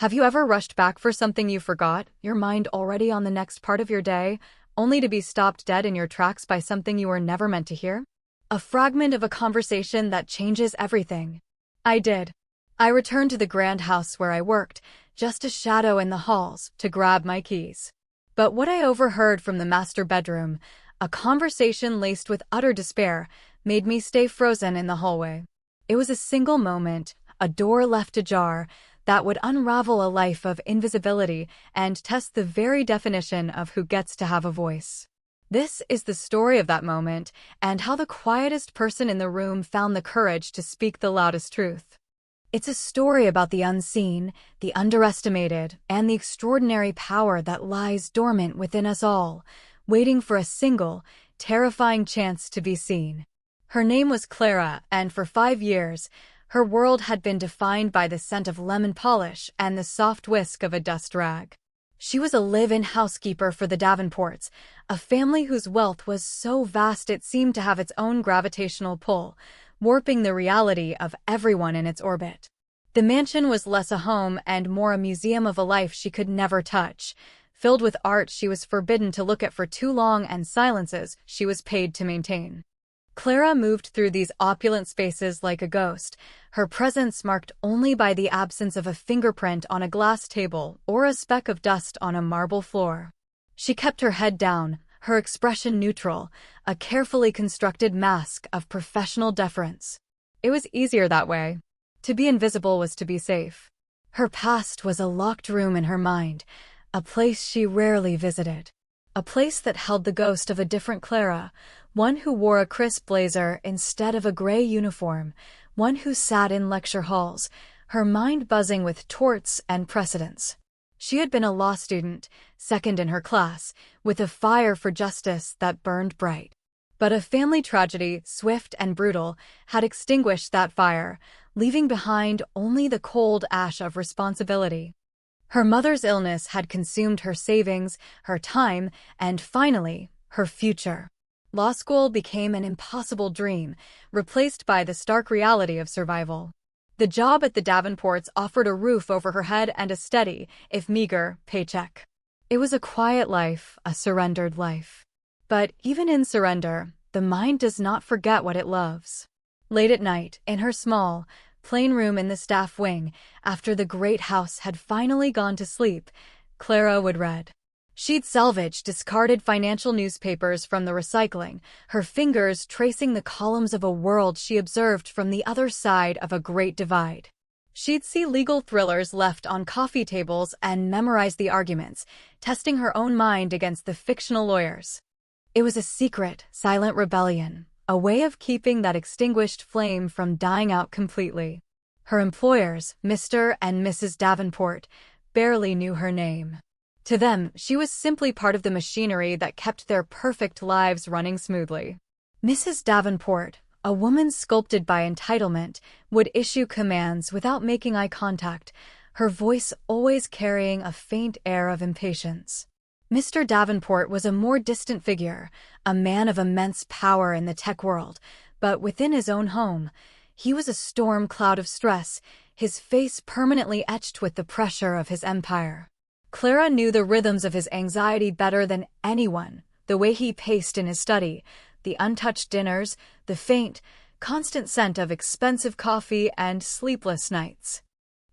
Have you ever rushed back for something you forgot, your mind already on the next part of your day, only to be stopped dead in your tracks by something you were never meant to hear? A fragment of a conversation that changes everything. I did. I returned to the grand house where I worked, just a shadow in the halls, to grab my keys. But what I overheard from the master bedroom, a conversation laced with utter despair, made me stay frozen in the hallway. It was a single moment, a door left ajar, that would unravel a life of invisibility and test the very definition of who gets to have a voice. This is the story of that moment and how the quietest person in the room found the courage to speak the loudest truth. It's a story about the unseen, the underestimated, and the extraordinary power that lies dormant within us all, waiting for a single, terrifying chance to be seen. Her name was Clara, and for 5 years, her world had been defined by the scent of lemon polish and the soft whisk of a dust rag. She was a live-in housekeeper for the Davenports, a family whose wealth was so vast it seemed to have its own gravitational pull, warping the reality of everyone in its orbit. The mansion was less a home and more a museum of a life she could never touch, filled with art she was forbidden to look at for too long and silences she was paid to maintain. Clara moved through these opulent spaces like a ghost, her presence marked only by the absence of a fingerprint on a glass table or a speck of dust on a marble floor. She kept her head down, her expression neutral, a carefully constructed mask of professional deference. It was easier that way. To be invisible was to be safe. Her past was a locked room in her mind, a place she rarely visited. A place that held the ghost of a different Clara, one who wore a crisp blazer instead of a gray uniform, one who sat in lecture halls, her mind buzzing with torts and precedents. She had been a law student, second in her class, with a fire for justice that burned bright. But a family tragedy, swift and brutal, had extinguished that fire, leaving behind only the cold ash of responsibility. Her mother's illness had consumed her savings, her time, and finally, her future. Law school became an impossible dream, replaced by the stark reality of survival. The job at the Davenports offered a roof over her head and a steady, if meager, paycheck. It was a quiet life, a surrendered life. But even in surrender, the mind does not forget what it loves. Late at night, in her small, plain room in the staff wing, after the great house had finally gone to sleep, Clara would read. She'd salvage discarded financial newspapers from the recycling, her fingers tracing the columns of a world she observed from the other side of a great divide. She'd see legal thrillers left on coffee tables and memorize the arguments, testing her own mind against the fictional lawyers. It was a secret, silent rebellion, a way of keeping that extinguished flame from dying out completely. Her employers, Mr. and Mrs. Davenport, barely knew her name. To them, she was simply part of the machinery that kept their perfect lives running smoothly. Mrs. Davenport, a woman sculpted by entitlement, would issue commands without making eye contact, her voice always carrying a faint air of impatience. Mr. Davenport was a more distant figure, a man of immense power in the tech world, but within his own home, he was a storm cloud of stress, his face permanently etched with the pressure of his empire. Clara knew the rhythms of his anxiety better than anyone, the way he paced in his study, the untouched dinners, the faint, constant scent of expensive coffee and sleepless nights.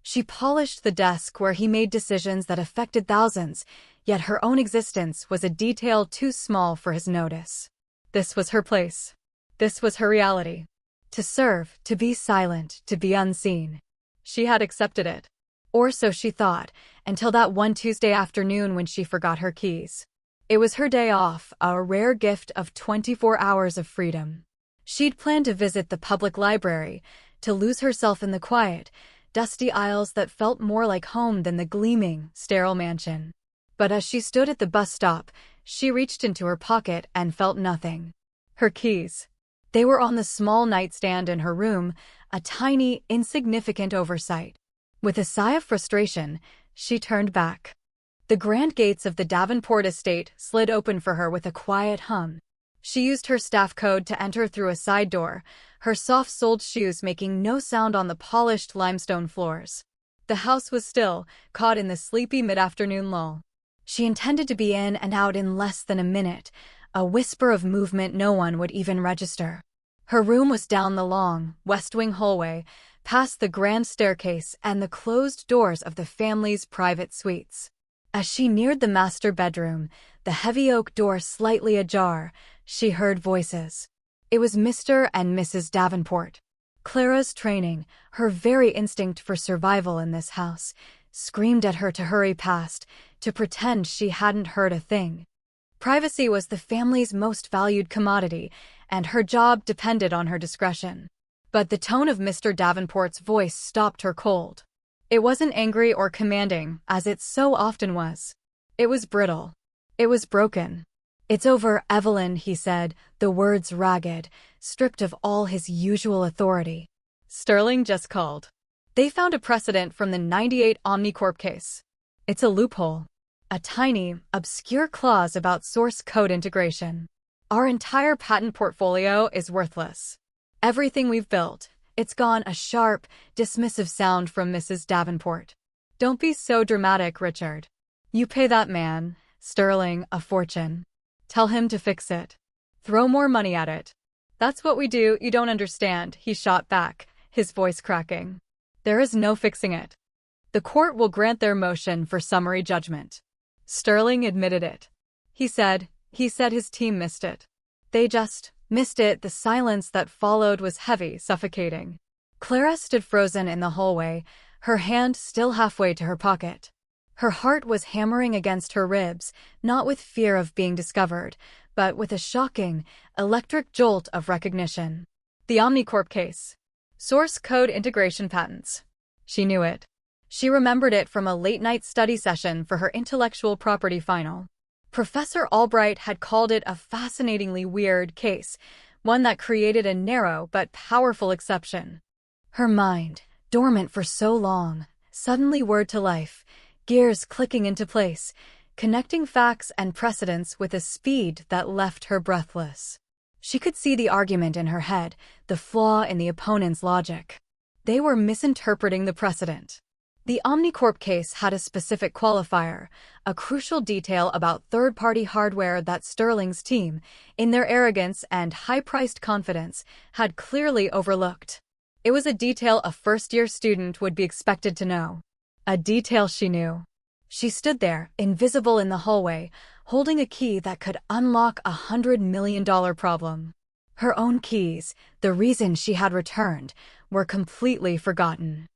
She polished the desk where he made decisions that affected thousands, yet her own existence was a detail too small for his notice. This was her place. This was her reality. To serve, to be silent, to be unseen. She had accepted it. Or so she thought, until that one Tuesday afternoon when she forgot her keys. It was her day off, a rare gift of 24 hours of freedom. She'd planned to visit the public library, to lose herself in the quiet, dusty aisles that felt more like home than the gleaming, sterile mansion. But as she stood at the bus stop, she reached into her pocket and felt nothing. Her keys. They were on the small nightstand in her room, a tiny, insignificant oversight. With a sigh of frustration, she turned back. The grand gates of the Davenport estate slid open for her with a quiet hum. She used her staff code to enter through a side door, her soft-soled shoes making no sound on the polished limestone floors. The house was still, caught in the sleepy mid-afternoon lull. She intended to be in and out in less than a minute, a whisper of movement no one would even register. Her room was down the long, west wing hallway, past the grand staircase and the closed doors of the family's private suites. As she neared the master bedroom, the heavy oak door slightly ajar, she heard voices. It was Mr. and Mrs. Davenport. Clara's training, her very instinct for survival in this house, screamed at her to hurry past, to pretend she hadn't heard a thing. Privacy was the family's most valued commodity, and her job depended on her discretion. But the tone of Mr. Davenport's voice stopped her cold. It wasn't angry or commanding, as it so often was. It was brittle. It was broken. "It's over, Evelyn," he said, the words ragged, stripped of all his usual authority. "Sterling just called. They found a precedent from the '98 Omnicorp case. It's a loophole. A tiny, obscure clause about source code integration. Our entire patent portfolio is worthless. Everything we've built, it's gone." A sharp, dismissive sound from Mrs. Davenport. "Don't be so dramatic, Richard. You pay that man, Sterling, a fortune. Tell him to fix it. Throw more money at it." "That's what we do, you don't understand," he shot back, his voice cracking. "There is no fixing it. The court will grant their motion for summary judgment." Sterling admitted it. He said his team missed it. They just missed it. The silence that followed was heavy, suffocating. Clara stood frozen in the hallway, her hand still halfway to her pocket. Her heart was hammering against her ribs, not with fear of being discovered, but with a shocking, electric jolt of recognition. The Omnicorp case. Source code integration patents. She knew it. She remembered it from a late-night study session for her intellectual property final. Professor Albright had called it a fascinatingly weird case, one that created a narrow but powerful exception. Her mind, dormant for so long, suddenly whirred to life, gears clicking into place, connecting facts and precedents with a speed that left her breathless. She could see the argument in her head, the flaw in the opponent's logic. They were misinterpreting the precedent. The Omnicorp case had a specific qualifier, a crucial detail about third-party hardware that Sterling's team, in their arrogance and high-priced confidence, had clearly overlooked. It was a detail a first-year student would be expected to know. A detail she knew. She stood there, invisible in the hallway, holding a key that could unlock $100 million problem. Her own keys, the reason she had returned, were completely forgotten.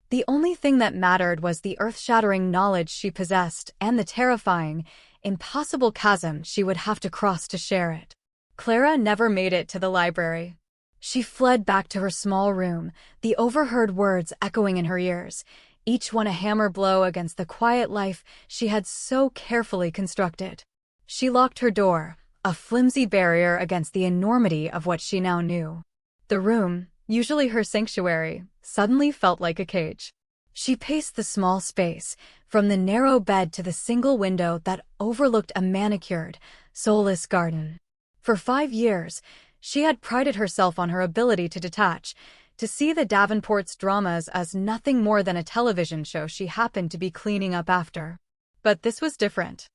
The only thing that mattered was the earth-shattering knowledge she possessed and the terrifying, impossible chasm she would have to cross to share it. Clara never made it to the library. She fled back to her small room, the overheard words echoing in her ears, each one a hammer blow against the quiet life she had so carefully constructed. She locked her door, a flimsy barrier against the enormity of what she now knew. The room, usually her sanctuary, suddenly felt like a cage. She paced the small space, from the narrow bed to the single window that overlooked a manicured, soulless garden. For 5 years, she had prided herself on her ability to detach, to see the Davenports' dramas as nothing more than a television show she happened to be cleaning up after. But this was different.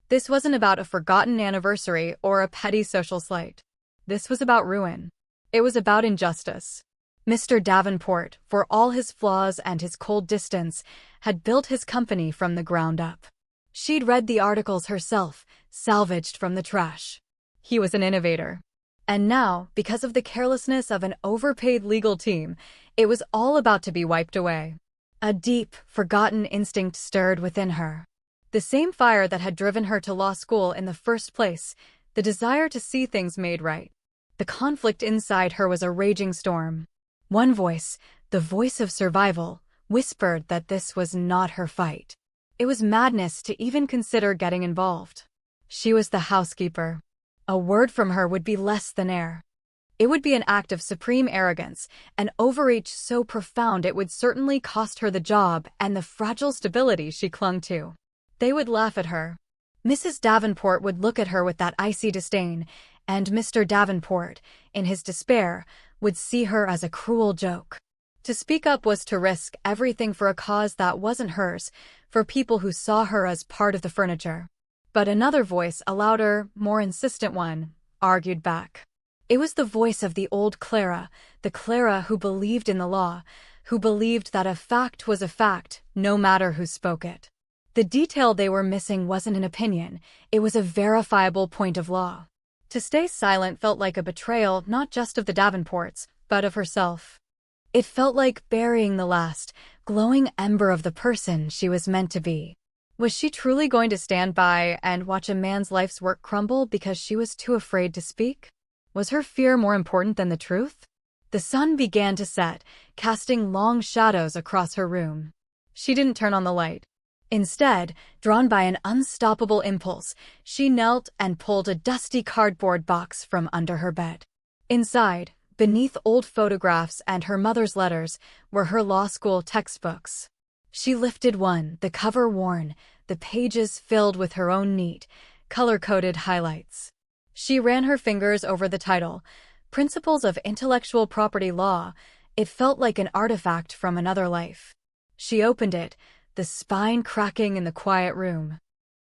This wasn't about a forgotten anniversary or a petty social slight. This was about ruin. It was about injustice. Mr. Davenport, for all his flaws and his cold distance, had built his company from the ground up. She'd read the articles herself, salvaged from the trash. He was an innovator. And now, because of the carelessness of an overpaid legal team, it was all about to be wiped away. A deep, forgotten instinct stirred within her. The same fire that had driven her to law school in the first place, the desire to see things made right. The conflict inside her was a raging storm. One voice, the voice of survival, whispered that this was not her fight. It was madness to even consider getting involved. She was the housekeeper. A word from her would be less than air. It would be an act of supreme arrogance, an overreach so profound it would certainly cost her the job and the fragile stability she clung to. They would laugh at her. Mrs. Davenport would look at her with that icy disdain, and Mr. Davenport, in his despair, would see her as a cruel joke. To speak up was to risk everything for a cause that wasn't hers, for people who saw her as part of the furniture. But another voice, a louder, more insistent one, argued back. It was the voice of the old Clara, the Clara who believed in the law, who believed that a fact was a fact, no matter who spoke it. The detail they were missing wasn't an opinion, it was a verifiable point of law. To stay silent felt like a betrayal not just of the Davenports, but of herself. It felt like burying the last, glowing ember of the person she was meant to be. Was she truly going to stand by and watch a man's life's work crumble because she was too afraid to speak? Was her fear more important than the truth? The sun began to set, casting long shadows across her room. She didn't turn on the light. Instead, drawn by an unstoppable impulse, she knelt and pulled a dusty cardboard box from under her bed. Inside, beneath old photographs and her mother's letters, were her law school textbooks. She lifted one, the cover worn, the pages filled with her own neat, color-coded highlights. She ran her fingers over the title, Principles of Intellectual Property Law. It felt like an artifact from another life. She opened it, the spine cracking in the quiet room.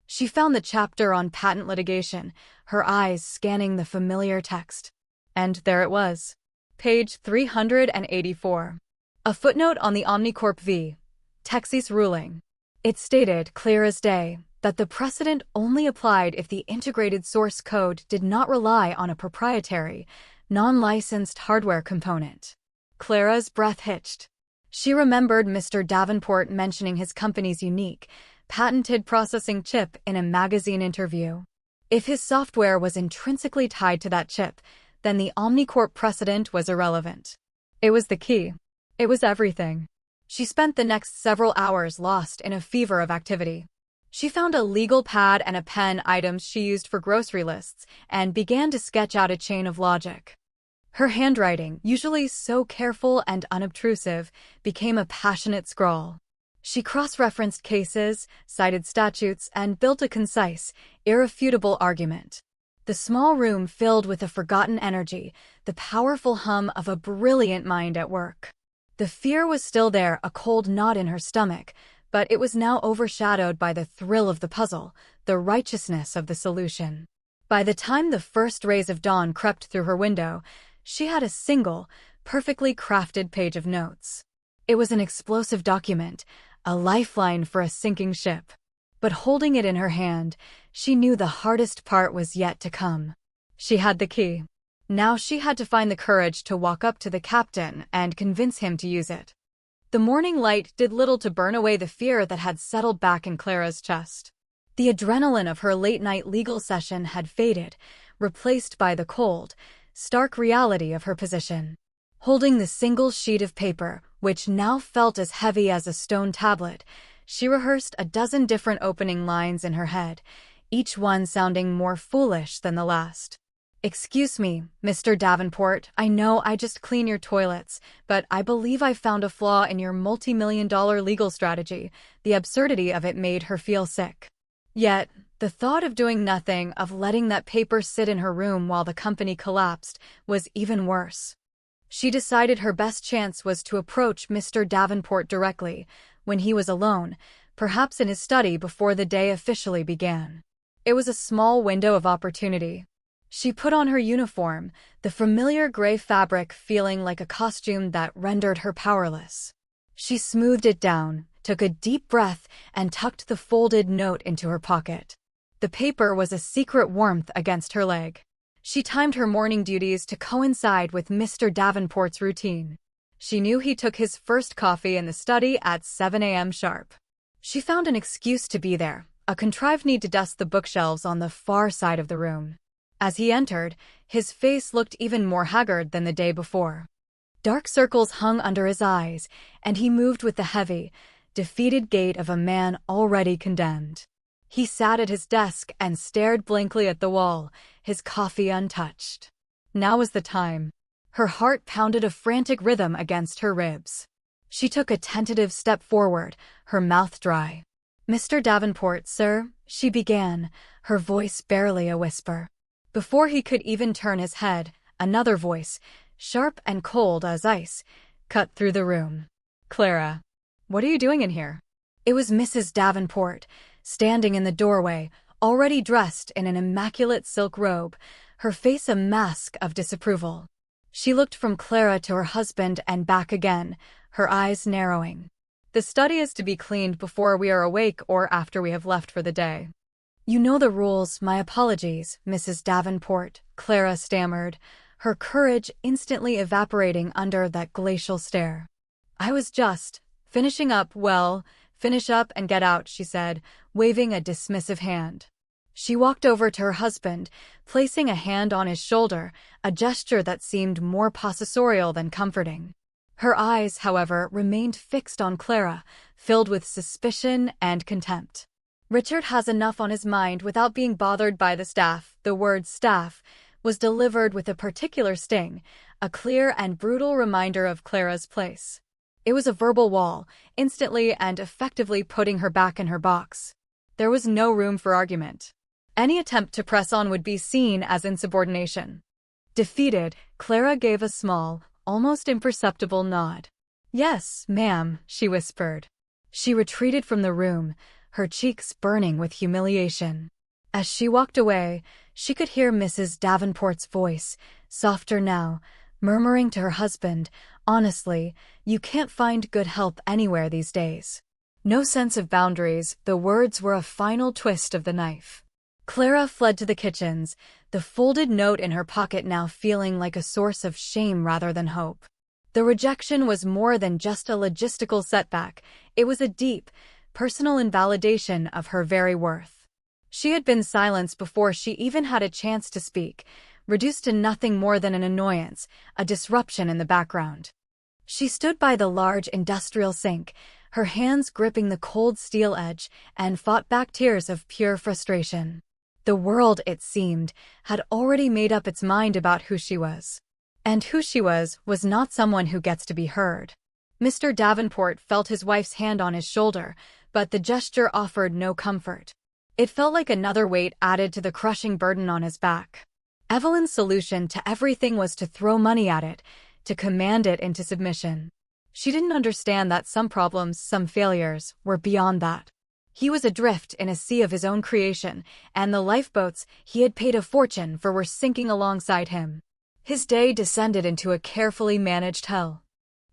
She found the chapter on patent litigation, her eyes scanning the familiar text. And there it was. Page 384. A footnote on the Omnicorp v. Texas ruling. It stated, clear as day, that the precedent only applied if the integrated source code did not rely on a proprietary, non-licensed hardware component. Clara's breath hitched. She remembered Mr. Davenport mentioning his company's unique, patented processing chip in a magazine interview. If his software was intrinsically tied to that chip, then the Omnicorp precedent was irrelevant. It was the key. It was everything. She spent the next several hours lost in a fever of activity. She found a legal pad and a pen, items she used for grocery lists, and began to sketch out a chain of logic. Her handwriting, usually so careful and unobtrusive, became a passionate scrawl. She cross-referenced cases, cited statutes, and built a concise, irrefutable argument. The small room filled with a forgotten energy, the powerful hum of a brilliant mind at work. The fear was still there, a cold knot in her stomach, but it was now overshadowed by the thrill of the puzzle, the righteousness of the solution. By the time the first rays of dawn crept through her window, she had a single, perfectly crafted page of notes. It was an explosive document, a lifeline for a sinking ship. But holding it in her hand, she knew the hardest part was yet to come. She had the key. Now she had to find the courage to walk up to the captain and convince him to use it. The morning light did little to burn away the fear that had settled back in Clara's chest. The adrenaline of her late-night legal session had faded, replaced by the cold, stark reality of her position. Holding the single sheet of paper, which now felt as heavy as a stone tablet, she rehearsed a dozen different opening lines in her head, each one sounding more foolish than the last. "Excuse me, Mr. Davenport, I know I just clean your toilets, but I believe I found a flaw in your multi-million-dollar legal strategy." The absurdity of it made her feel sick. Yet, the thought of doing nothing, of letting that paper sit in her room while the company collapsed, was even worse. She decided her best chance was to approach Mr. Davenport directly, when he was alone, perhaps in his study before the day officially began. It was a small window of opportunity. She put on her uniform, the familiar gray fabric feeling like a costume that rendered her powerless. She smoothed it down, took a deep breath, and tucked the folded note into her pocket. The paper was a secret warmth against her leg. She timed her morning duties to coincide with Mr. Davenport's routine. She knew he took his first coffee in the study at 7 a.m. sharp. She found an excuse to be there, a contrived need to dust the bookshelves on the far side of the room. As he entered, his face looked even more haggard than the day before. Dark circles hung under his eyes, and he moved with the heavy, defeated gait of a man already condemned. He sat at his desk and stared blankly at the wall, his coffee untouched. Now was the time. Her heart pounded a frantic rhythm against her ribs. She took a tentative step forward, her mouth dry. "Mr. Davenport, sir," she began, her voice barely a whisper. Before he could even turn his head, another voice, sharp and cold as ice, Cut through the room. Clara, what are you doing in here? It was Mrs. Davenport, standing in the doorway, already dressed in an immaculate silk robe, her face a mask of disapproval. She looked from Clara to her husband and back again, her eyes narrowing. The study is to be cleaned before we are awake or after we have left for the day. You know the rules, my apologies, Mrs. Davenport, Clara stammered, her courage instantly evaporating under that glacial stare. I was just finishing up. Well, finish up and get out, she said, waving a dismissive hand. She walked over to her husband, placing a hand on his shoulder, a gesture that seemed more possessorial than comforting. Her eyes, however, remained fixed on Clara, filled with suspicion and contempt. Richard has enough on his mind without being bothered by the staff. The word staff was delivered with a particular sting, a clear and brutal reminder of Clara's place. It was a verbal wall, instantly and effectively putting her back in her box. There was no room for argument. Any attempt to press on would be seen as insubordination. Defeated, Clara gave a small, almost imperceptible nod. Yes, ma'am, she whispered. She retreated from the room, her cheeks burning with humiliation. As she walked away, she could hear Mrs. Davenport's voice, softer now, murmuring to her husband, honestly, you can't find good help anywhere these days. No sense of boundaries, the words were a final twist of the knife. Clara fled to the kitchens, the folded note in her pocket now feeling like a source of shame rather than hope. The rejection was more than just a logistical setback, it was a deep, personal invalidation of her very worth. She had been silenced before she even had a chance to speak, reduced to nothing more than an annoyance, a disruption in the background. She stood by the large industrial sink, her hands gripping the cold steel edge, and fought back tears of pure frustration. The world, it seemed, had already made up its mind about who she was. And who she was not someone who gets to be heard. Mr. Davenport felt his wife's hand on his shoulder, but the gesture offered no comfort. It felt like another weight added to the crushing burden on his back. Evelyn's solution to everything was to throw money at it, to command it into submission. She didn't understand that some problems, some failures, were beyond that. He was adrift in a sea of his own creation, and the lifeboats he had paid a fortune for were sinking alongside him. His day descended into a carefully managed hell.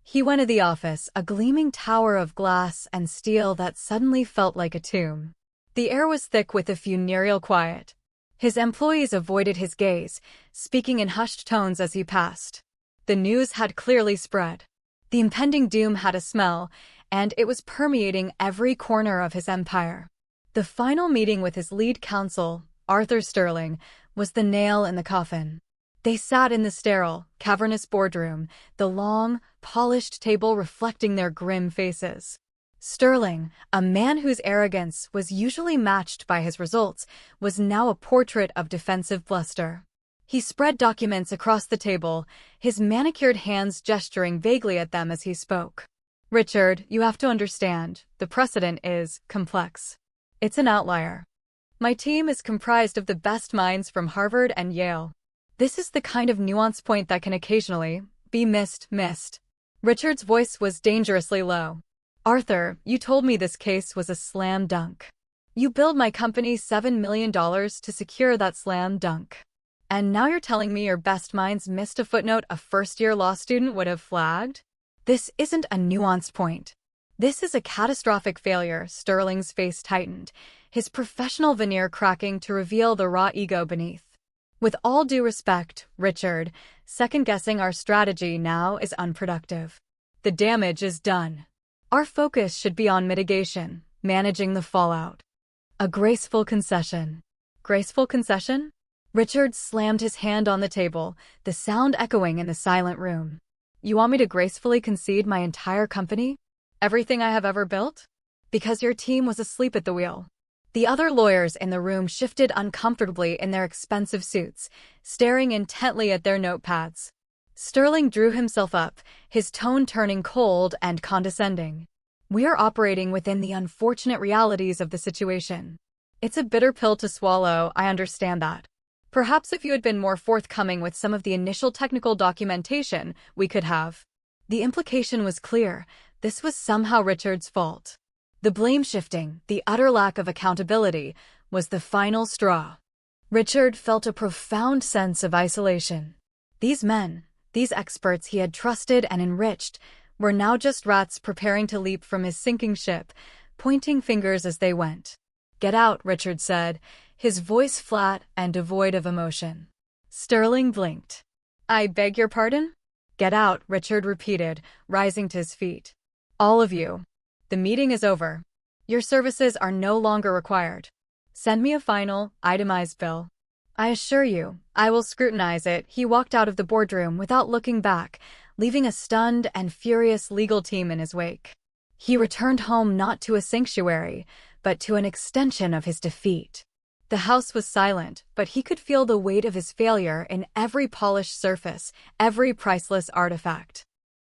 He went to the office, a gleaming tower of glass and steel that suddenly felt like a tomb. The air was thick with a funereal quiet. His employees avoided his gaze, speaking in hushed tones as he passed. The news had clearly spread. The impending doom had a smell, and it was permeating every corner of his empire. The final meeting with his lead counsel, Arthur Sterling, was the nail in the coffin. They sat in the sterile, cavernous boardroom, the long, polished table reflecting their grim faces. Sterling, a man whose arrogance was usually matched by his results, was now a portrait of defensive bluster. He spread documents across the table, his manicured hands gesturing vaguely at them as he spoke. Richard, you have to understand, the precedent is complex. It's an outlier. My team is comprised of the best minds from Harvard and Yale. This is the kind of nuance point that can occasionally be missed. Richard's voice was dangerously low. Arthur, you told me this case was a slam dunk. You billed my company $7 million to secure that slam dunk. And now you're telling me your best minds missed a footnote a first-year law student would have flagged? This isn't a nuanced point. This is a catastrophic failure. Sterling's face tightened, his professional veneer cracking to reveal the raw ego beneath. With all due respect, Richard, second-guessing our strategy now is unproductive. The damage is done. Our focus should be on mitigation, managing the fallout. A graceful concession. Graceful concession? Richard slammed his hand on the table, the sound echoing in the silent room. You want me to gracefully concede my entire company? Everything I have ever built? Because your team was asleep at the wheel. The other lawyers in the room shifted uncomfortably in their expensive suits, staring intently at their notepads. Sterling drew himself up, his tone turning cold and condescending. We are operating within the unfortunate realities of the situation. It's a bitter pill to swallow, I understand that. Perhaps if you had been more forthcoming with some of the initial technical documentation, we could have. The implication was clear. This was somehow Richard's fault. The blame shifting, the utter lack of accountability, was the final straw. Richard felt a profound sense of isolation. These men, these experts he had trusted and enriched, were now just rats preparing to leap from his sinking ship, pointing fingers as they went. "Get out," Richard said, his voice flat and devoid of emotion. Sterling blinked. "I beg your pardon?" "Get out," Richard repeated, rising to his feet. "All of you. The meeting is over. Your services are no longer required. Send me a final, itemized bill. I assure you, I will scrutinize it." He walked out of the boardroom without looking back, leaving a stunned and furious legal team in his wake. He returned home not to a sanctuary, but to an extension of his defeat. The house was silent, but he could feel the weight of his failure in every polished surface, every priceless artifact.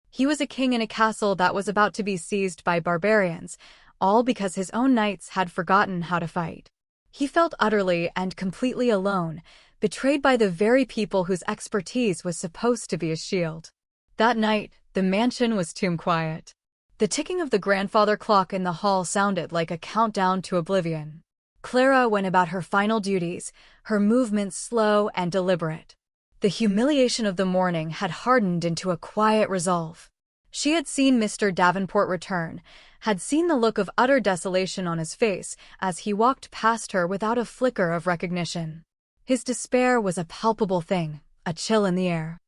He was a king in a castle that was about to be seized by barbarians, all because his own knights had forgotten how to fight. He felt utterly and completely alone, betrayed by the very people whose expertise was supposed to be his shield. That night, the mansion was tomb quiet. The ticking of the grandfather clock in the hall sounded like a countdown to oblivion. Clara went about her final duties, her movements slow and deliberate. The humiliation of the morning had hardened into a quiet resolve. She had seen Mr. Davenport return, had seen the look of utter desolation on his face as he walked past her without a flicker of recognition. His despair was a palpable thing, a chill in the air.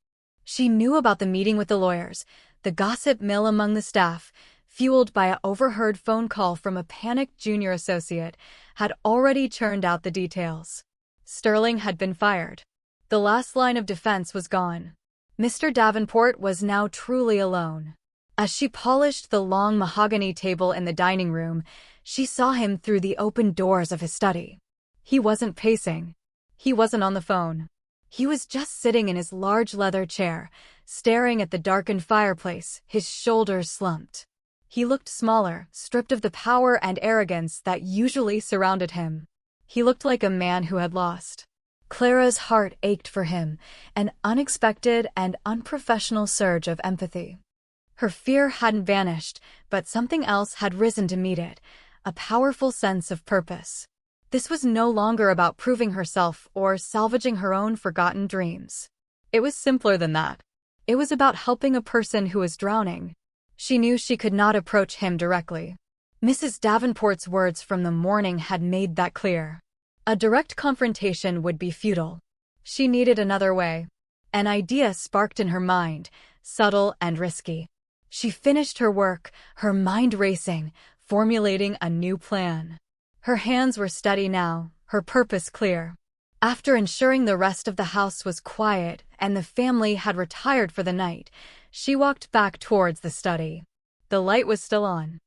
She knew about the meeting with the lawyers, the gossip mill among the staff, fueled by an overheard phone call from a panicked junior associate, had already churned out the details. Sterling had been fired. The last line of defense was gone. Mr. Davenport was now truly alone. As she polished the long mahogany table in the dining room, she saw him through the open doors of his study. He wasn't pacing. He wasn't on the phone. He was just sitting in his large leather chair, staring at the darkened fireplace, his shoulders slumped. He looked smaller, stripped of the power and arrogance that usually surrounded him. He looked like a man who had lost. Clara's heart ached for him, an unexpected and unprofessional surge of empathy. Her fear hadn't vanished, but something else had risen to meet it, a powerful sense of purpose. This was no longer about proving herself or salvaging her own forgotten dreams. It was simpler than that. It was about helping a person who was drowning. She knew she could not approach him directly. Mrs. Davenport's words from the morning had made that clear. A direct confrontation would be futile. She needed another way. An idea sparked in her mind, subtle and risky. She finished her work, her mind racing, formulating a new plan. Her hands were steady now, her purpose clear. After ensuring the rest of the house was quiet and the family had retired for the night, she walked back towards the study. The light was still on.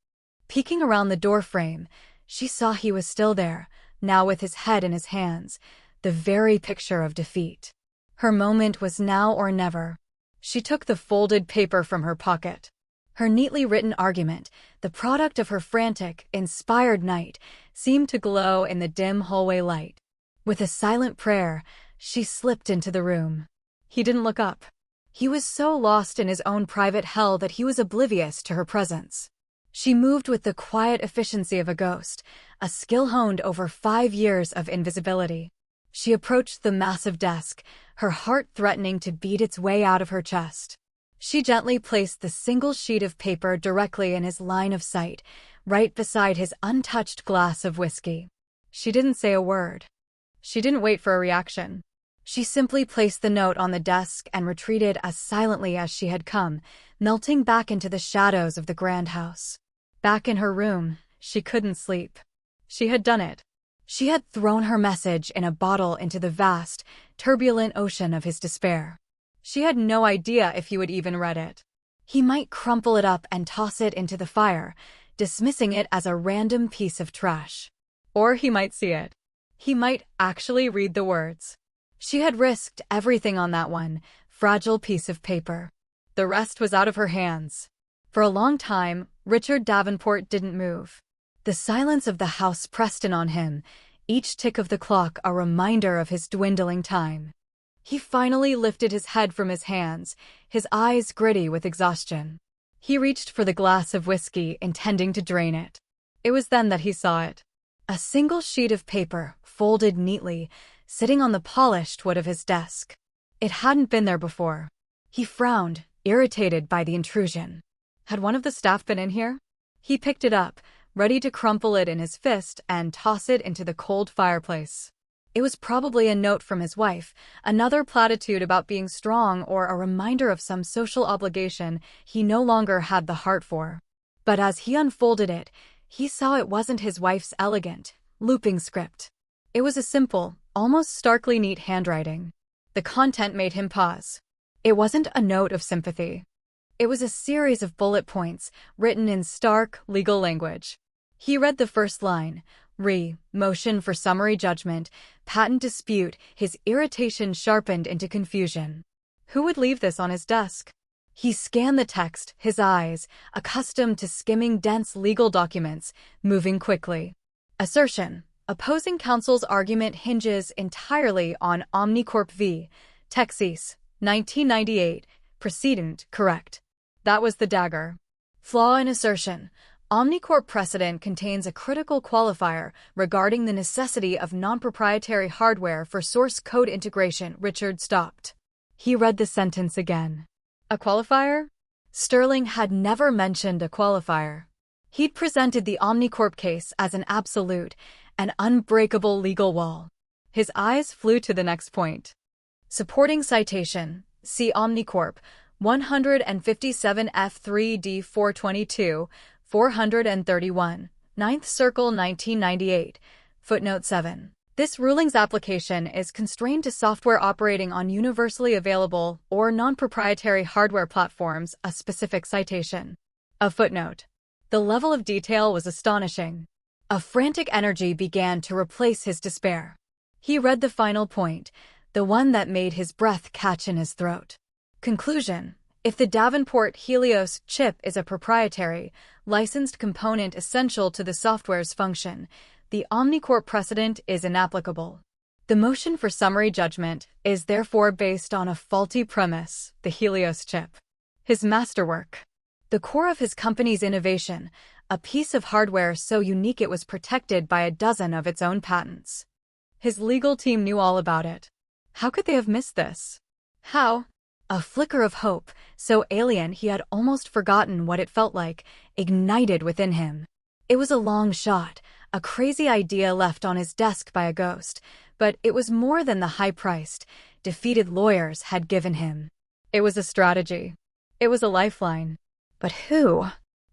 Peeking around the doorframe, she saw he was still there, now with his head in his hands, the very picture of defeat. Her moment was now or never. She took the folded paper from her pocket. Her neatly written argument, the product of her frantic, inspired night, seemed to glow in the dim hallway light. With a silent prayer, she slipped into the room. He didn't look up. He was so lost in his own private hell that he was oblivious to her presence. She moved with the quiet efficiency of a ghost, a skill honed over 5 years of invisibility. She approached the massive desk, her heart threatening to beat its way out of her chest. She gently placed the single sheet of paper directly in his line of sight, right beside his untouched glass of whiskey. She didn't say a word. She didn't wait for a reaction. She simply placed the note on the desk and retreated as silently as she had come, melting back into the shadows of the grand house. Back in her room, she couldn't sleep. She had done it. She had thrown her message in a bottle into the vast, turbulent ocean of his despair. She had no idea if he would even read it. He might crumple it up and toss it into the fire, dismissing it as a random piece of trash. Or he might see it. He might actually read the words. She had risked everything on that one fragile piece of paper. The rest was out of her hands. For a long time, Richard Davenport didn't move. The silence of the house pressed in on him, each tick of the clock a reminder of his dwindling time. He finally lifted his head from his hands, his eyes gritty with exhaustion. He reached for the glass of whiskey, intending to drain it. It was then that he saw it. A single sheet of paper, folded neatly, sitting on the polished wood of his desk. It hadn't been there before. He frowned, irritated by the intrusion. Had one of the staff been in here? He picked it up, ready to crumple it in his fist and toss it into the cold fireplace. It was probably a note from his wife, another platitude about being strong or a reminder of some social obligation he no longer had the heart for. But as he unfolded it, he saw it wasn't his wife's elegant, looping script. It was a simple, almost starkly neat handwriting. The content made him pause. It wasn't a note of sympathy. It was a series of bullet points, written in stark, legal language. He read the first line, motion for summary judgment, patent dispute, his irritation sharpened into confusion. Who would leave this on his desk? He scanned the text, his eyes, accustomed to skimming dense legal documents, moving quickly. Assertion. Opposing counsel's argument hinges entirely on Omnicorp v. Texas, 1998. Precedent correct. That was the dagger. Flaw in assertion. Omnicorp precedent contains a critical qualifier regarding the necessity of non-proprietary hardware for source code integration. Richard stopped. He read the sentence again. A qualifier? Sterling had never mentioned a qualifier. He'd presented the Omnicorp case as an absolute, an unbreakable legal wall. His eyes flew to the next point. Supporting citation, see Omnicorp, 157 F3D 422, 431, 9th Circle 1998, footnote 7. This ruling's application is constrained to software operating on universally available or non-proprietary hardware platforms, a specific citation. A footnote. The level of detail was astonishing. A frantic energy began to replace his despair. He read the final point, the one that made his breath catch in his throat. Conclusion. If the Davenport Helios chip is a proprietary, licensed component essential to the software's function, the Omnicorp precedent is inapplicable. The motion for summary judgment is therefore based on a faulty premise, the Helios chip. His masterwork. The core of his company's innovation, a piece of hardware so unique it was protected by a dozen of its own patents. His legal team knew all about it. How could they have missed this? How? A flicker of hope, so alien he had almost forgotten what it felt like, ignited within him. It was a long shot, a crazy idea left on his desk by a ghost, but it was more than the high-priced, defeated lawyers had given him. It was a strategy. It was a lifeline. But who?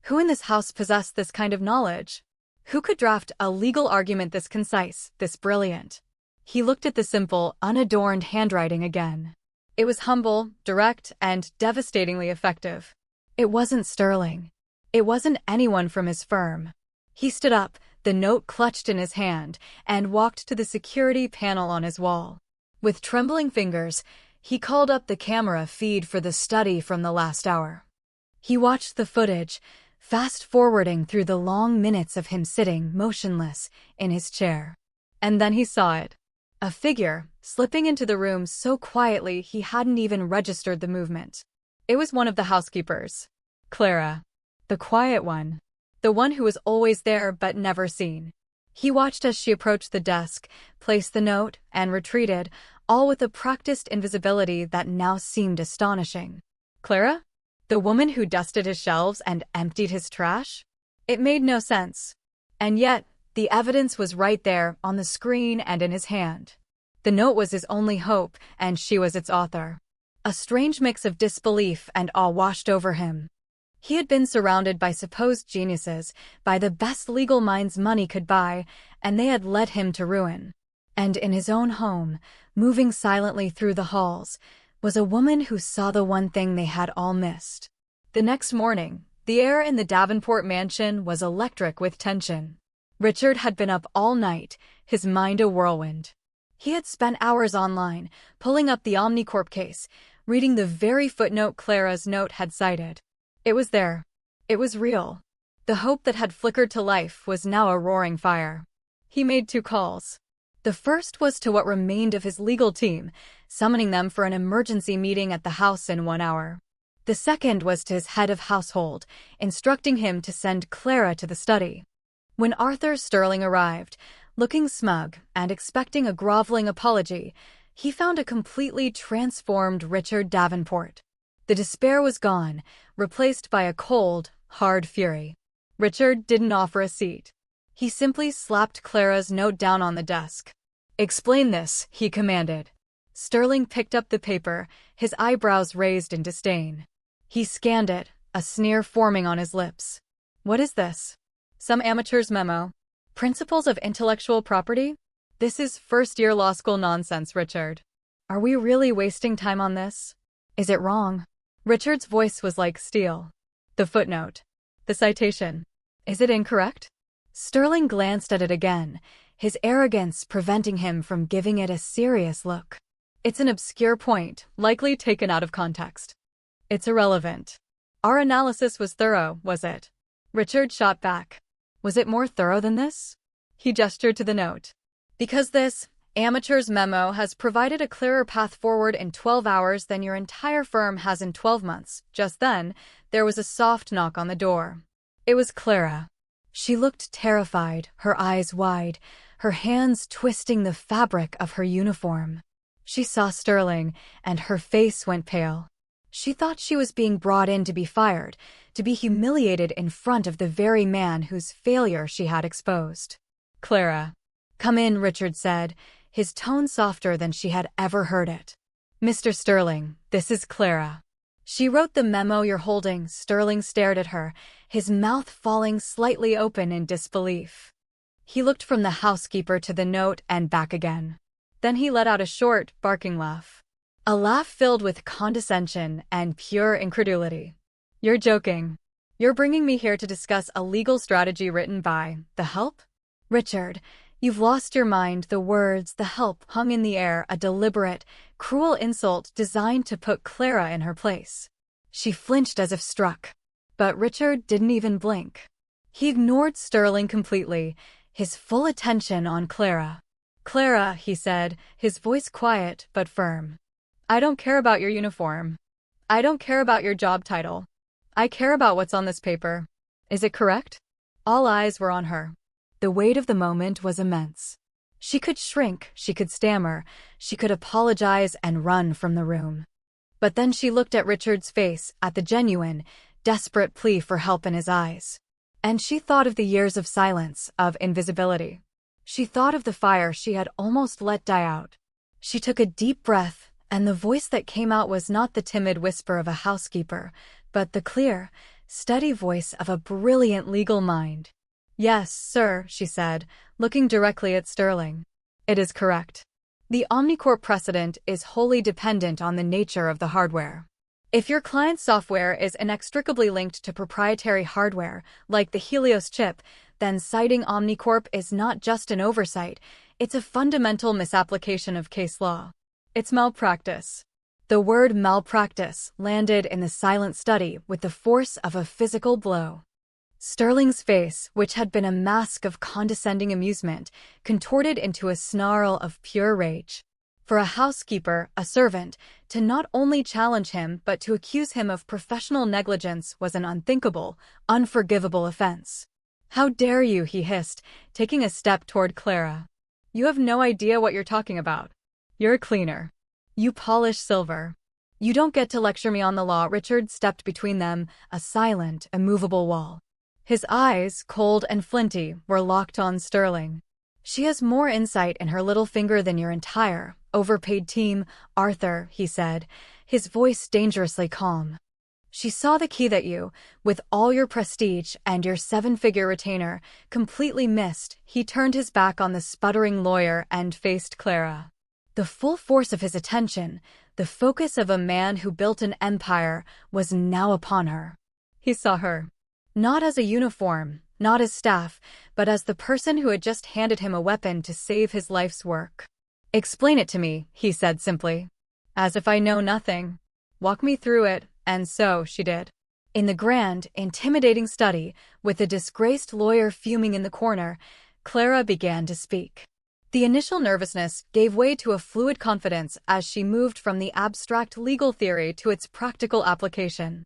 Who in this house possessed this kind of knowledge? Who could draft a legal argument this concise, this brilliant? He looked at the simple, unadorned handwriting again. It was humble, direct, and devastatingly effective. It wasn't Sterling. It wasn't anyone from his firm. He stood up, the note clutched in his hand, and walked to the security panel on his wall. With trembling fingers, he called up the camera feed for the study from the last hour. He watched the footage, fast-forwarding through the long minutes of him sitting motionless in his chair. And then he saw it. A figure, slipping into the room so quietly he hadn't even registered the movement. It was one of the housekeepers. Clara. The quiet one. The one who was always there but never seen. He watched as she approached the desk, placed the note, and retreated, all with a practiced invisibility that now seemed astonishing. Clara? The woman who dusted his shelves and emptied his trash? It made no sense. And yet, the evidence was right there, on the screen and in his hand. The note was his only hope, and she was its author. A strange mix of disbelief and awe washed over him. He had been surrounded by supposed geniuses, by the best legal minds money could buy, and they had led him to ruin. And in his own home, moving silently through the halls, was a woman who saw the one thing they had all missed. The next morning, the air in the Davenport mansion was electric with tension. Richard had been up all night, his mind a whirlwind. He had spent hours online, pulling up the Omnicorp case, reading the very footnote Clara's note had cited. It was there. It was real. The hope that had flickered to life was now a roaring fire. He made 2 calls. The first was to what remained of his legal team, summoning them for an emergency meeting at the house in 1 hour. The second was to his head of household, instructing him to send Clara to the study. When Arthur Sterling arrived, looking smug and expecting a groveling apology, he found a completely transformed Richard Davenport. The despair was gone, replaced by a cold, hard fury. Richard didn't offer a seat. He simply slapped Clara's note down on the desk. "Explain this," he commanded. Sterling picked up the paper, his eyebrows raised in disdain. He scanned it, a sneer forming on his lips. "What is this? Some amateur's memo? Principles of intellectual property? This is first-year law school nonsense, Richard. Are we really wasting time on this? Is it wrong?" Richard's voice was like steel. "The footnote. The citation. Is it incorrect?" Sterling glanced at it again, his arrogance preventing him from giving it a serious look. "It's an obscure point, likely taken out of context. It's irrelevant. Our analysis was thorough, was it?" Richard shot back. "Was it more thorough than this?" He gestured to the note. "Because this amateur's memo has provided a clearer path forward in 12 hours than your entire firm has in 12 months. Just then, there was a soft knock on the door. It was Clara. She looked terrified, her eyes wide, her hands twisting the fabric of her uniform. She saw Sterling, and her face went pale. She thought she was being brought in to be fired, to be humiliated in front of the very man whose failure she had exposed. "Clara." "Come in," Richard said, his tone softer than she had ever heard it. "Mr. Sterling, this is Clara. She wrote the memo you're holding." Sterling stared at her, his mouth falling slightly open in disbelief. He looked from the housekeeper to the note and back again. Then he let out a short, barking laugh. A laugh filled with condescension and pure incredulity. "You're joking. You're bringing me here to discuss a legal strategy written by the help? Richard, you've lost your mind." The words "the help" hung in the air, a deliberate, cruel insult designed to put Clara in her place. She flinched as if struck. But Richard didn't even blink. He ignored Sterling completely, his full attention on Clara. "Clara," he said, his voice quiet but firm. "I don't care about your uniform. I don't care about your job title. I care about what's on this paper. Is it correct?" All eyes were on her. The weight of the moment was immense. She could shrink, she could stammer, she could apologize and run from the room. But then she looked at Richard's face, at the genuine, desperate plea for help in his eyes. And she thought of the years of silence, of invisibility. She thought of the fire she had almost let die out. She took a deep breath, and the voice that came out was not the timid whisper of a housekeeper, but the clear, steady voice of a brilliant legal mind. "Yes, sir," she said, looking directly at Sterling. "It is correct. The Omnicorp precedent is wholly dependent on the nature of the hardware. If your client's software is inextricably linked to proprietary hardware, like the Helios chip, then citing Omnicorp is not just an oversight, it's a fundamental misapplication of case law. It's malpractice." The word malpractice landed in the silent study with the force of a physical blow. Sterling's face, which had been a mask of condescending amusement, contorted into a snarl of pure rage. For a housekeeper, a servant, to not only challenge him but to accuse him of professional negligence was an unthinkable, unforgivable offense. "How dare you," he hissed, taking a step toward Clara. "You have no idea what you're talking about. You're a cleaner. You polish silver. You don't get to lecture me on the law." Richard stepped between them, a silent, immovable wall. His eyes, cold and flinty, were locked on Sterling. "She has more insight in her little finger than your entire, overpaid team, Arthur," he said, his voice dangerously calm. "She saw the key that you, with all your prestige and your 7-figure retainer, completely missed." He turned his back on the sputtering lawyer and faced Clara. The full force of his attention, the focus of a man who built an empire, was now upon her. He saw her. Not as a uniform, not as staff, but as the person who had just handed him a weapon to save his life's work. "Explain it to me," he said simply. "As if I know nothing. Walk me through it." And so she did. In the grand, intimidating study, with the disgraced lawyer fuming in the corner, Clara began to speak. The initial nervousness gave way to a fluid confidence as she moved from the abstract legal theory to its practical application.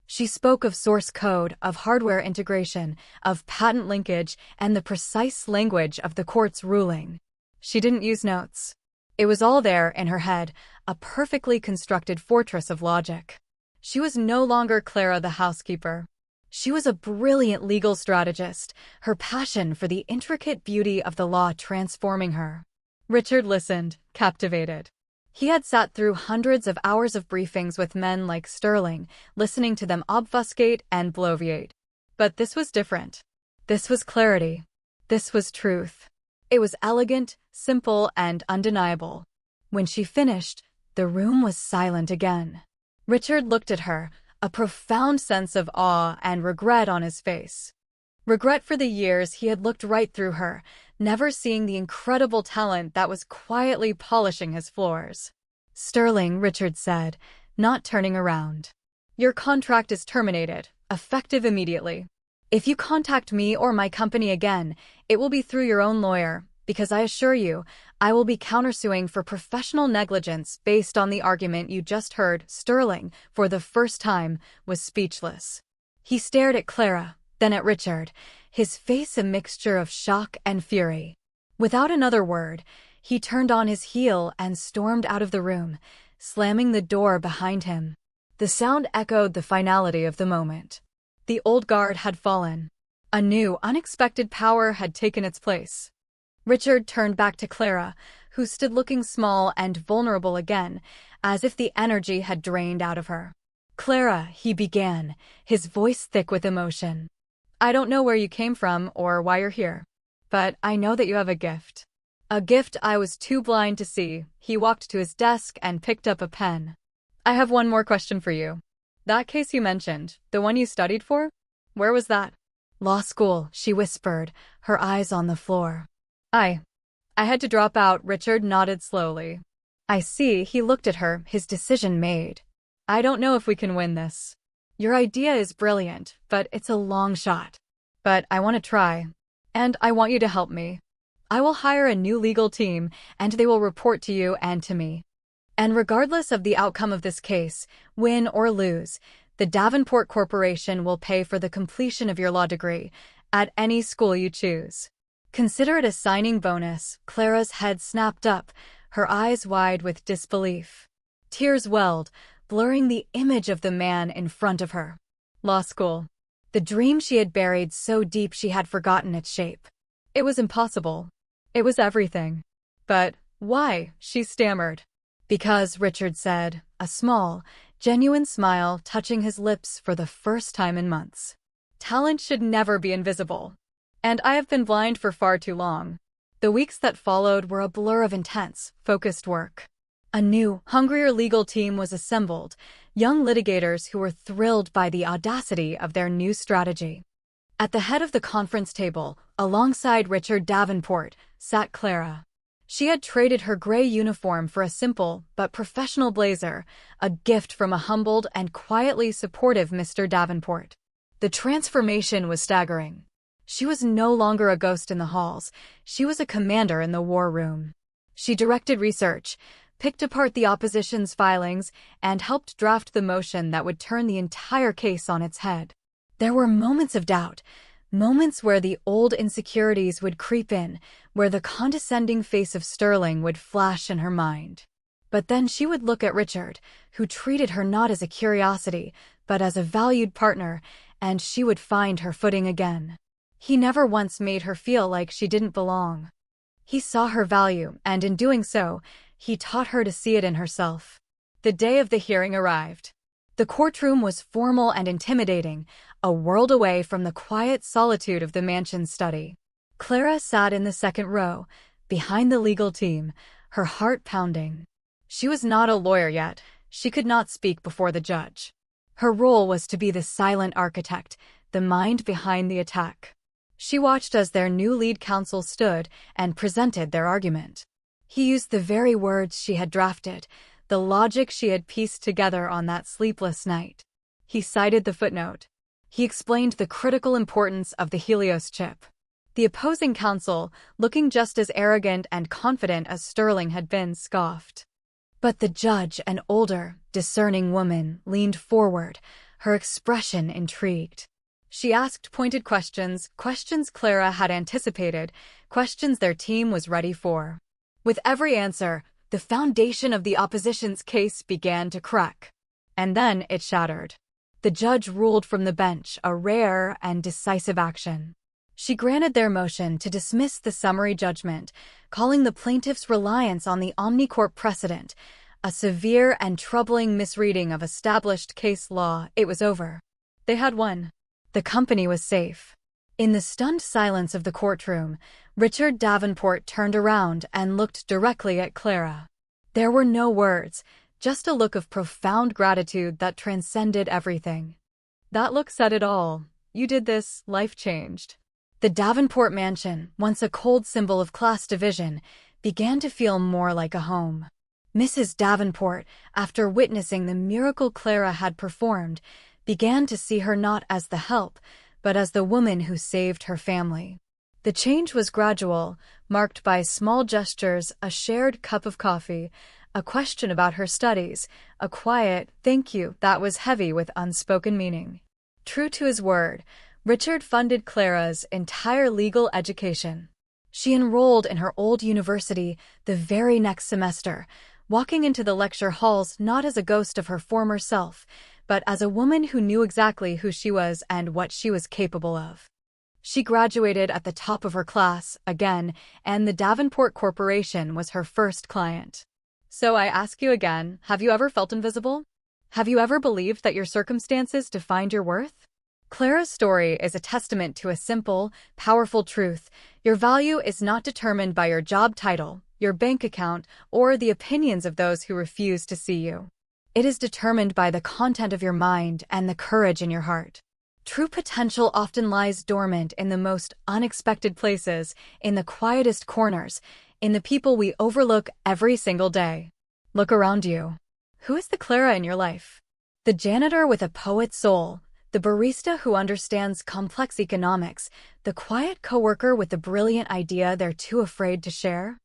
She spoke of source code, of hardware integration, of patent linkage, and the precise language of the court's ruling. She didn't use notes. It was all there in her head, a perfectly constructed fortress of logic. She was no longer Clara the housekeeper. She was a brilliant legal strategist, her passion for the intricate beauty of the law transforming her. Richard listened, captivated. He had sat through hundreds of hours of briefings with men like Sterling, listening to them obfuscate and bloviate. But this was different. This was clarity. This was truth. It was elegant, simple, and undeniable. When she finished, the room was silent again. Richard looked at her, a profound sense of awe and regret on his face. Regret for the years he had looked right through her, never seeing the incredible talent that was quietly polishing his floors. "Sterling," Richard said, not turning around. "Your contract is terminated, effective immediately. If you contact me or my company again, it will be through your own lawyer, because I assure you, I will be countersuing for professional negligence based on the argument you just heard." Sterling, for the first time, was speechless. He stared at Clara, then at Richard, his face a mixture of shock and fury. Without another word, he turned on his heel and stormed out of the room, slamming the door behind him. The sound echoed the finality of the moment. The old guard had fallen. A new, unexpected power had taken its place. Richard turned back to Clara, who stood looking small and vulnerable again, as if the energy had drained out of her. "Clara," he began, his voice thick with emotion. "I don't know where you came from or why you're here, but I know that you have a gift. A gift I was too blind to see." He walked to his desk and picked up a pen. "I have one more question for you. That case you mentioned, the one you studied for? Where was that?" "Law school," she whispered, her eyes on the floor. I had to drop out." Richard nodded slowly. "I see." He looked at her, his decision made. "I don't know if we can win this. Your idea is brilliant, but it's a long shot. But I want to try. And I want you to help me. I will hire a new legal team, and they will report to you and to me. And regardless of the outcome of this case, win or lose, the Davenport Corporation will pay for the completion of your law degree at any school you choose. Consider it a signing bonus." Clara's head snapped up, her eyes wide with disbelief. Tears welled, blurring the image of the man in front of her. Law school. The dream she had buried so deep she had forgotten its shape. It was impossible. It was everything. "But why?" she stammered. "Because," Richard said, a small, genuine smile touching his lips for the first time in months. "Talent should never be invisible. And I have been blind for far too long." The weeks that followed were a blur of intense, focused work. A new, hungrier legal team was assembled, young litigators who were thrilled by the audacity of their new strategy. At the head of the conference table, alongside Richard Davenport, sat Clara. She had traded her gray uniform for a simple but professional blazer, a gift from a humbled and quietly supportive Mr. Davenport. The transformation was staggering. She was no longer a ghost in the halls, she was a commander in the war room. She directed research, picked apart the opposition's filings, and helped draft the motion that would turn the entire case on its head. There were moments of doubt, moments where the old insecurities would creep in, where the condescending face of Sterling would flash in her mind. But then she would look at Richard, who treated her not as a curiosity, but as a valued partner, and she would find her footing again. He never once made her feel like she didn't belong. He saw her value, and in doing so, he taught her to see it in herself. The day of the hearing arrived. The courtroom was formal and intimidating, a world away from the quiet solitude of the mansion's study. Clara sat in the second row, behind the legal team, her heart pounding. She was not a lawyer yet, she could not speak before the judge. Her role was to be the silent architect, the mind behind the attack. She watched as their new lead counsel stood and presented their argument. He used the very words she had drafted, the logic she had pieced together on that sleepless night. He cited the footnote. He explained the critical importance of the Helios chip. The opposing counsel, looking just as arrogant and confident as Sterling had been, scoffed. But the judge, an older, discerning woman, leaned forward, her expression intrigued. She asked pointed questions, questions Clara had anticipated, questions their team was ready for. With every answer, the foundation of the opposition's case began to crack. And then it shattered. The judge ruled from the bench, a rare and decisive action. She granted their motion to dismiss the summary judgment, calling the plaintiff's reliance on the Omnicorp precedent a severe and troubling misreading of established case law. It was over. They had won. The company was safe. In the stunned silence of the courtroom, Richard Davenport turned around and looked directly at Clara. There were no words, just a look of profound gratitude that transcended everything. That look said it all. You did this, life changed. The Davenport mansion, once a cold symbol of class division, began to feel more like a home. Mrs. Davenport, after witnessing the miracle Clara had performed, began to see her not as the help, but as the woman who saved her family. The change was gradual, marked by small gestures, a shared cup of coffee, a question about her studies, a quiet "thank you" that was heavy with unspoken meaning. True to his word, Richard funded Clara's entire legal education. She enrolled in her old university the very next semester, walking into the lecture halls not as a ghost of her former self, but as a woman who knew exactly who she was and what she was capable of. She graduated at the top of her class, again, and the Davenport Corporation was her first client. So I ask you again, have you ever felt invisible? Have you ever believed that your circumstances defined your worth? Clara's story is a testament to a simple, powerful truth. Your value is not determined by your job title, your bank account, or the opinions of those who refuse to see you. It is determined by the content of your mind and the courage in your heart. True potential often lies dormant in the most unexpected places, in the quietest corners, in the people we overlook every single day. Look around you. Who is the Clara in your life? The janitor with a poet's soul, the barista who understands complex economics, the quiet coworker with the brilliant idea they're too afraid to share?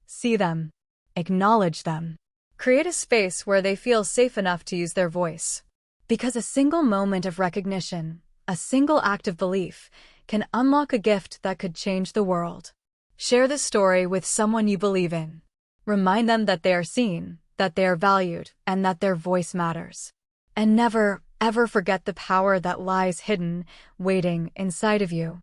See them. Acknowledge them. Create a space where they feel safe enough to use their voice. Because a single moment of recognition, a single act of belief, can unlock a gift that could change the world. Share this story with someone you believe in. Remind them that they are seen, that they are valued, and that their voice matters. And never, ever forget the power that lies hidden, waiting inside of you.